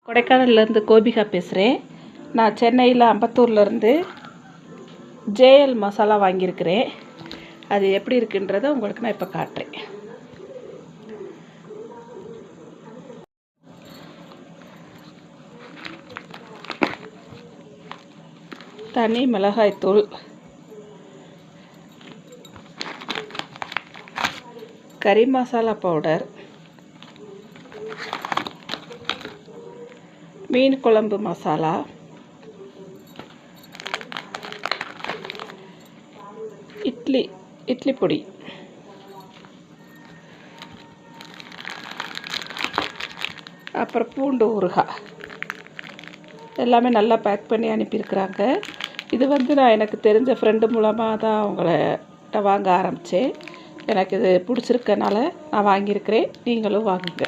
கொடைக்கானல்லேருந்து கோபிகா பேசுகிறேன். நான் சென்னையில் அம்பத்தூர்லேருந்து ஜேஎல் மசாலா வாங்கியிருக்கிறேன். அது எப்படி இருக்குன்றதை உங்களுக்கு நான் இப்போ காட்டுறேன். தனி மிளகாய்த்தூள், கறி மசாலா பவுடர், மீன் குழம்பு மசாலா, இட்லி பொடி, அப்புறம் பூண்டு ஊறுகாய் எல்லாமே நல்லா பேக் பண்ணி அனுப்பியிருக்கிறாங்க. இது நான் எனக்கு தெரிஞ்ச ஃப்ரெண்டு மூலமாக தான் அவங்கள்ட்ட வாங்க ஆரம்பித்தேன். எனக்கு இது பிடிச்சிருக்கனால நான் வாங்கியிருக்கிறேன். நீங்களும் வாங்குங்க.